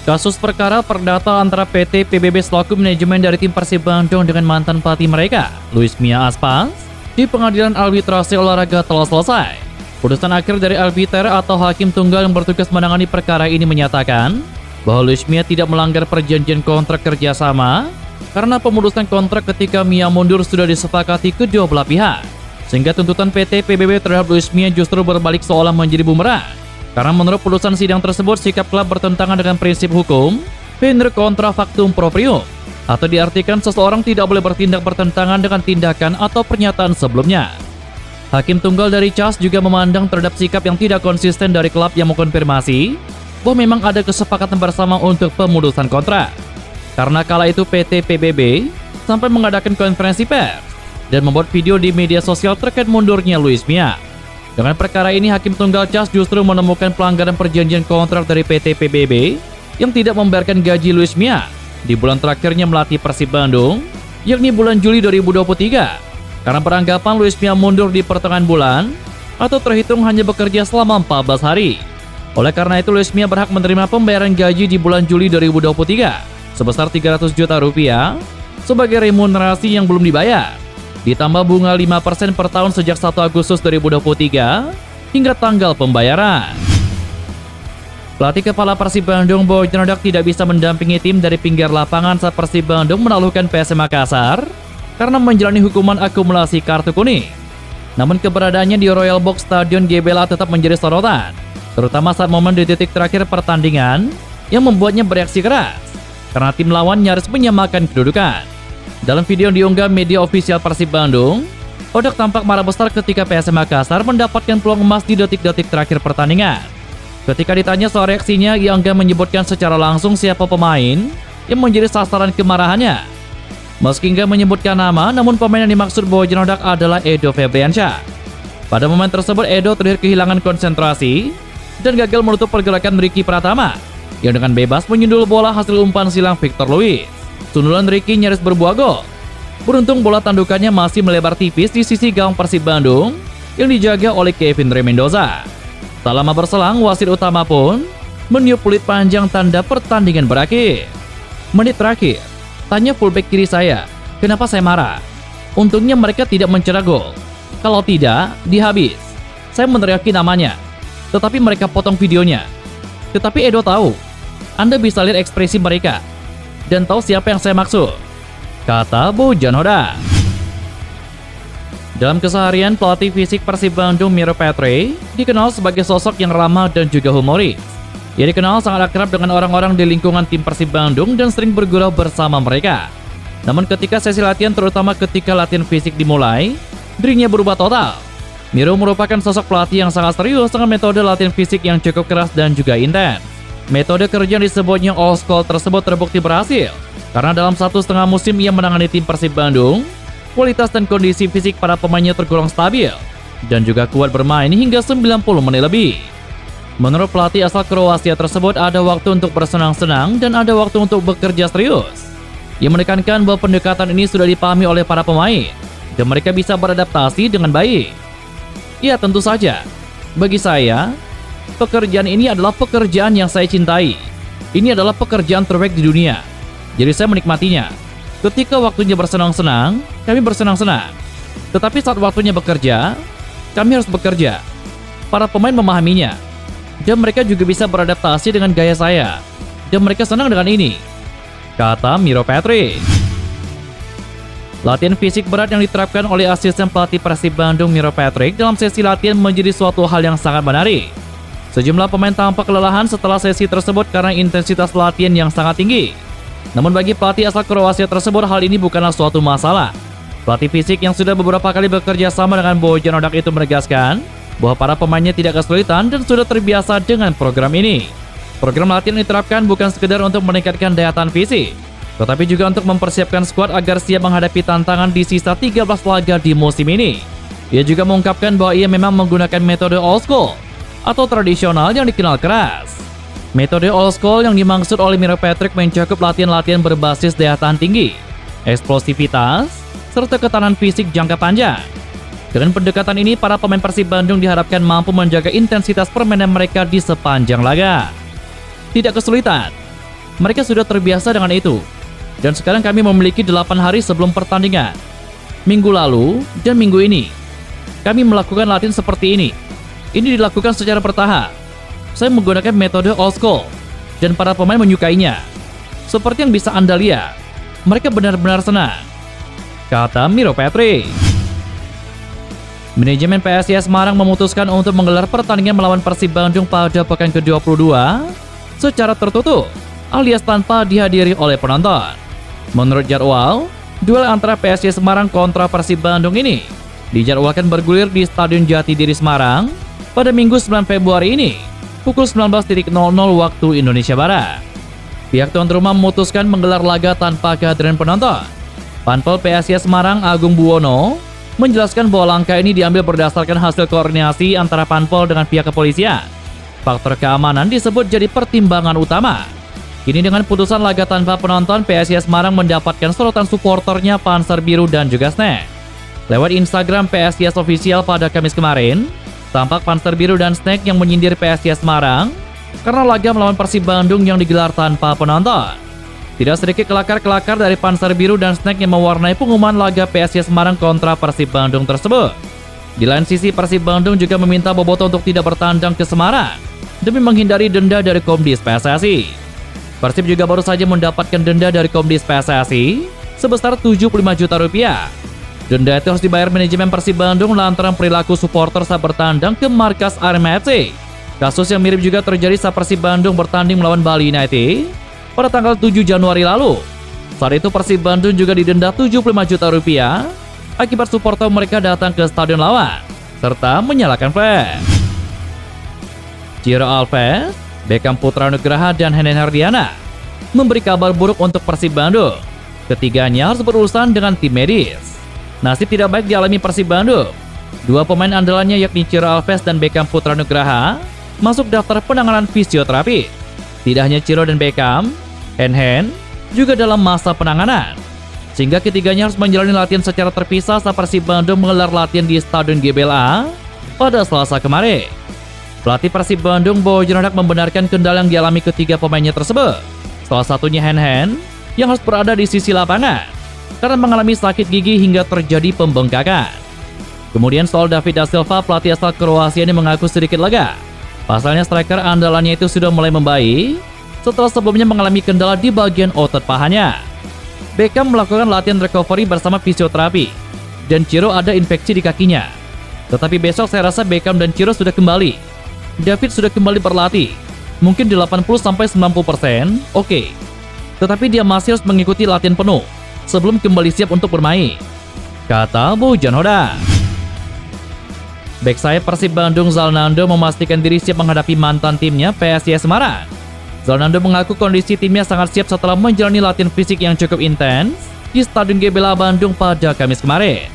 Kasus perkara perdata antara PT PBB selaku manajemen dari tim Persib Bandung dengan mantan pelatih mereka, Luis Mia Aspas, di Pengadilan Arbitrase Olahraga telah selesai. Putusan akhir dari arbiter atau hakim tunggal yang bertugas menangani perkara ini menyatakan bahwa Luis Mia tidak melanggar perjanjian kontrak kerjasama karena pemutusan kontrak ketika Mia mundur sudah disepakati kedua belah pihak, sehingga tuntutan PT PBB terhadap Luis Mia justru berbalik seolah menjadi bumerang. Karena menurut putusan sidang tersebut, sikap klub bertentangan dengan prinsip hukum Pendre contra factum proprium, atau diartikan seseorang tidak boleh bertindak bertentangan dengan tindakan atau pernyataan sebelumnya. Hakim tunggal dari CAS juga memandang terhadap sikap yang tidak konsisten dari klub yang mengkonfirmasi bahwa memang ada kesepakatan bersama untuk pemutusan kontrak. Karena kala itu PT PBB sampai mengadakan konferensi pers dan membuat video di media sosial terkait mundurnya Luis Mia. Dengan perkara ini, Hakim Tunggal CAS justru menemukan pelanggaran perjanjian kontrak dari PT PBB yang tidak membayarkan gaji Luis Mia di bulan terakhirnya melatih Persib Bandung, yakni bulan Juli 2023, karena beranggapan Luis Mia mundur di pertengahan bulan atau terhitung hanya bekerja selama 14 hari. Oleh karena itu, Luis Mia berhak menerima pembayaran gaji di bulan Juli 2023 sebesar 300 juta rupiah sebagai remunerasi yang belum dibayar, ditambah bunga 5% per tahun sejak 1 Agustus 2023 hingga tanggal pembayaran. Pelatih kepala Persib Bandung Bojan Hodak tidak bisa mendampingi tim dari pinggir lapangan saat Persib Bandung menaklukkan PSM Makassar karena menjalani hukuman akumulasi kartu kuning. Namun keberadaannya di Royal Box Stadion GBLA tetap menjadi sorotan, terutama saat momen di titik terakhir pertandingan yang membuatnya bereaksi keras karena tim lawan nyaris menyamakan kedudukan. Dalam video yang diunggah media ofisial Persib Bandung, Hodak tampak marah besar ketika PSM Makassar mendapatkan peluang emas di detik-detik terakhir pertandingan. Ketika ditanya soal reaksinya, ia enggan menyebutkan secara langsung siapa pemain yang menjadi sasaran kemarahannya. Meski enggan menyebutkan nama, namun pemain yang dimaksud Bojan Hodak adalah Edo Febriansyah. Pada momen tersebut, Edo terlihat kehilangan konsentrasi dan gagal menutup pergerakan Ricky Pratama yang dengan bebas menyundul bola hasil umpan silang Victor Luis. Sundulan Ricky nyaris berbuah gol. Beruntung bola tandukannya masih melebar tipis di sisi gawang Persib Bandung yang dijaga oleh Kevin Mendoza. Tak lama berselang, wasit utama pun meniup peluit panjang tanda pertandingan berakhir. Menit terakhir, tanya fullback kiri saya, kenapa saya marah? Untungnya mereka tidak mencetak gol. Kalau tidak, dihabis. Saya meneriaki namanya, tetapi mereka potong videonya. Tetapi Edo tahu, Anda bisa lihat ekspresi mereka dan tahu siapa yang saya maksud, kata Bojan Hodak. Dalam keseharian, pelatih fisik Persib Bandung Miro Petre dikenal sebagai sosok yang ramah dan juga humoris. Ia dikenal sangat akrab dengan orang-orang di lingkungan tim Persib Bandung dan sering bergurau bersama mereka. Namun ketika sesi latihan, terutama ketika latihan fisik dimulai, dirinya berubah total. Miro merupakan sosok pelatih yang sangat serius dengan metode latihan fisik yang cukup keras dan juga intens. Metode kerja yang disebutnya old school tersebut terbukti berhasil, karena dalam 1,5 musim ia menangani tim Persib Bandung, kualitas dan kondisi fisik para pemainnya tergolong stabil dan juga kuat bermain hingga 90 menit lebih. Menurut pelatih asal Kroasia tersebut, ada waktu untuk bersenang-senang dan ada waktu untuk bekerja serius. Ia menekankan bahwa pendekatan ini sudah dipahami oleh para pemain dan mereka bisa beradaptasi dengan baik. Ya, tentu saja, bagi saya, pekerjaan ini adalah pekerjaan yang saya cintai. Ini adalah pekerjaan terbaik di dunia, jadi saya menikmatinya. Ketika waktunya bersenang-senang, kami bersenang-senang. Tetapi saat waktunya bekerja, kami harus bekerja. Para pemain memahaminya, dan mereka juga bisa beradaptasi dengan gaya saya, dan mereka senang dengan ini, kata Miro Petre. Latihan fisik berat yang diterapkan oleh asisten pelatih Persib Bandung Miro Petre dalam sesi latihan menjadi suatu hal yang sangat menarik. Sejumlah pemain tampak kelelahan setelah sesi tersebut karena intensitas latihan yang sangat tinggi. Namun bagi pelatih asal Kroasia tersebut, hal ini bukanlah suatu masalah. Pelatih fisik yang sudah beberapa kali bekerja sama dengan Bojan Hodak itu menegaskan bahwa para pemainnya tidak kesulitan dan sudah terbiasa dengan program ini. Program latihan diterapkan bukan sekedar untuk meningkatkan daya tahan fisik, tetapi juga untuk mempersiapkan skuad agar siap menghadapi tantangan di sisa 13 laga di musim ini. Ia juga mengungkapkan bahwa ia memang menggunakan metode old school atau tradisional yang dikenal keras. Metode old school yang dimaksud oleh Miro Petre mencakup latihan-latihan berbasis daya tahan tinggi, eksplosivitas, serta ketahanan fisik jangka panjang. Dengan pendekatan ini, para pemain Persib Bandung diharapkan mampu menjaga intensitas permainan mereka di sepanjang laga. Tidak kesulitan, Mereka sudah terbiasa dengan itu. Dan sekarang kami memiliki 8 hari sebelum pertandingan. Minggu lalu dan minggu ini, kami melakukan latihan seperti ini. Ini dilakukan secara bertahap. Saya menggunakan metode old school, dan para pemain menyukainya. Seperti yang bisa Anda lihat, mereka benar-benar senang, kata Miro Petri. Manajemen PSIS Semarang memutuskan untuk menggelar pertandingan melawan Persib Bandung pada pekan ke-22 secara tertutup, alias tanpa dihadiri oleh penonton. Menurut jadwal, duel antara PSIS Semarang kontra Persib Bandung ini dijadwalkan bergulir di Stadion Jatidiri Semarang pada Minggu 9 Februari ini, pukul 19.00 waktu Indonesia Barat. Pihak tuan rumah memutuskan menggelar laga tanpa kehadiran penonton. Panpel PSIS Semarang Agung Buwono menjelaskan bahwa langkah ini diambil berdasarkan hasil koordinasi antara Panpel dengan pihak kepolisian. Faktor keamanan disebut jadi pertimbangan utama. Kini dengan putusan laga tanpa penonton, PSIS Semarang mendapatkan sorotan suporternya Panser Biru dan juga Snack. Lewat Instagram PSIS Official pada Kamis kemarin, tampak Panser Biru dan Snack yang menyindir PSIS Semarang karena laga melawan Persib Bandung yang digelar tanpa penonton. Tidak sedikit kelakar-kelakar dari Panser Biru dan Snack yang mewarnai pengumuman laga PSIS Semarang kontra Persib Bandung tersebut. Di lain sisi, Persib Bandung juga meminta Boboto untuk tidak bertandang ke Semarang demi menghindari denda dari Komdis PSSI. Persib juga baru saja mendapatkan denda dari Komdis PSSI sebesar 75 juta rupiah. Denda itu harus dibayar manajemen Persib Bandung lantaran perilaku supporter saat bertandang ke markas Arema FC. Kasus yang mirip juga terjadi saat Persib Bandung bertanding melawan Bali United pada tanggal 7 Januari lalu. Saat itu Persib Bandung juga didenda 75 juta rupiah akibat supporter mereka datang ke stadion lawan serta menyalakan flash. Ciro Alves, Beckham Putra Nugraha, dan Henen Herdiana memberi kabar buruk untuk Persib Bandung. Ketiganya harus berurusan dengan tim medis. Nasib tidak baik dialami Persib Bandung. Dua pemain andalannya yakni Ciro Alves dan Beckham Putra Nugraha masuk daftar penanganan fisioterapi. Tidak hanya Ciro dan Beckham, Hen juga dalam masa penanganan. Sehingga ketiganya harus menjalani latihan secara terpisah saat Persib Bandung menggelar latihan di Stadion GBLA pada Selasa kemarin. Pelatih Persib Bandung Bowo Jeranak membenarkan kendala yang dialami ketiga pemainnya tersebut. Salah satunya Hen yang harus berada di sisi lapangan karena mengalami sakit gigi hingga terjadi pembengkakan. Kemudian soal David da Silva, pelatih asal Kroasia ini mengaku sedikit lega. Pasalnya striker andalannya itu sudah mulai membaik setelah sebelumnya mengalami kendala di bagian otot pahanya. Beckham melakukan latihan recovery bersama fisioterapi dan Ciro ada infeksi di kakinya. Tetapi besok saya rasa Beckham dan Ciro sudah kembali. David sudah kembali berlatih, mungkin di 80-90%, oke. Tetapi dia masih harus mengikuti latihan penuh sebelum kembali siap untuk bermain, kata Bojan Hoda. Bek sayap Persib Bandung Zalnando memastikan diri siap menghadapi mantan timnya PSIS Semarang. Zalnando mengaku kondisi timnya sangat siap setelah menjalani latihan fisik yang cukup intens di Stadion GBLA Bandung pada Kamis kemarin.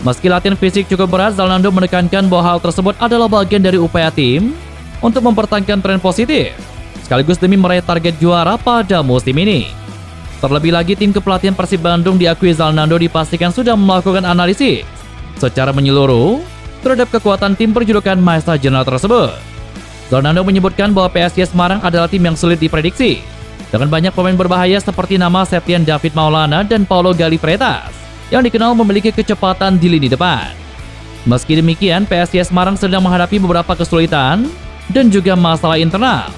Meski latihan fisik cukup berat, Zalnando menekankan bahwa hal tersebut adalah bagian dari upaya tim untuk mempertahankan tren positif, sekaligus demi meraih target juara pada musim ini. Terlebih lagi, tim kepelatihan Persib Bandung diakui Zalnando dipastikan sudah melakukan analisis secara menyeluruh terhadap kekuatan tim berjulukan Maestro General tersebut. Zalnando menyebutkan bahwa PSIS Semarang adalah tim yang sulit diprediksi, dengan banyak pemain berbahaya seperti nama Septian David Maulana dan Paulo Gali Freitas yang dikenal memiliki kecepatan di lini depan. Meski demikian, PSIS Semarang sedang menghadapi beberapa kesulitan dan juga masalah internal.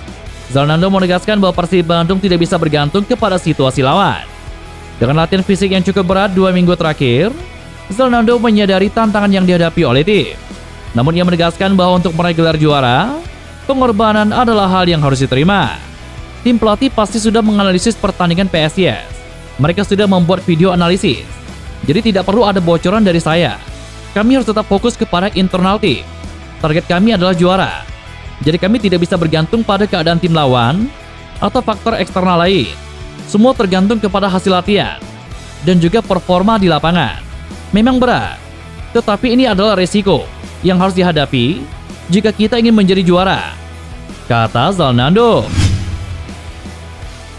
Zalnando menegaskan bahwa Persib Bandung tidak bisa bergantung kepada situasi lawan. Dengan latihan fisik yang cukup berat 2 minggu terakhir, Zalnando menyadari tantangan yang dihadapi oleh tim. Namun ia menegaskan bahwa untuk meraih gelar juara, pengorbanan adalah hal yang harus diterima. Tim pelatih pasti sudah menganalisis pertandingan PSIS. Mereka sudah membuat video analisis. Jadi tidak perlu ada bocoran dari saya. Kami harus tetap fokus kepada internal tim. Target kami adalah juara. Jadi kami tidak bisa bergantung pada keadaan tim lawan atau faktor eksternal lain. Semua tergantung kepada hasil latihan dan juga performa di lapangan. Memang berat, tetapi ini adalah resiko yang harus dihadapi jika kita ingin menjadi juara, kata Zalnando.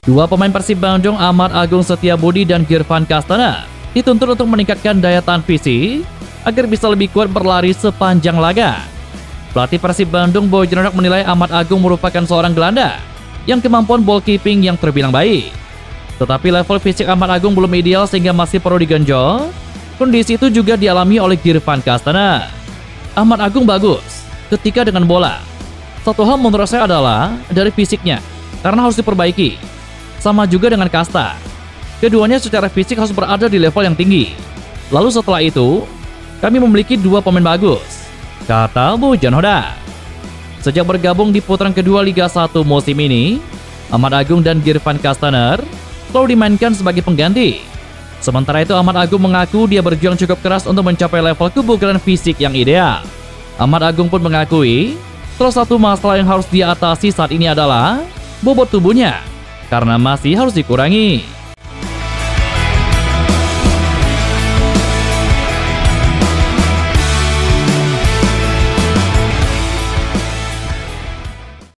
Dua pemain Persib Bandung, Ahmad Agung Setiabudi dan Girvan Castana, dituntut untuk meningkatkan daya tahan fisik agar bisa lebih kuat berlari sepanjang laga. Pelatih Persib Bandung Bowo Jeranak menilai Ahmad Agung merupakan seorang gelandang yang kemampuan ball keeping yang terbilang baik. Tetapi level fisik Ahmad Agung belum ideal sehingga masih perlu digenjot. Kondisi itu juga dialami oleh Girvan Castana. Ahmad Agung bagus ketika dengan bola. Satu hal menurut saya adalah dari fisiknya, karena harus diperbaiki. Sama juga dengan Kasta. Keduanya secara fisik harus berada di level yang tinggi. Lalu setelah itu, kami memiliki dua pemain bagus, kata Bojan Hodak. Sejak bergabung di putaran kedua Liga 1 musim ini, Ahmad Agung dan Girvan Castana selalu dimainkan sebagai pengganti. Sementara itu Ahmad Agung mengaku dia berjuang cukup keras untuk mencapai level kebugaran fisik yang ideal. Ahmad Agung pun mengakui, salah satu masalah yang harus dia atasi saat ini adalah bobot tubuhnya, karena masih harus dikurangi.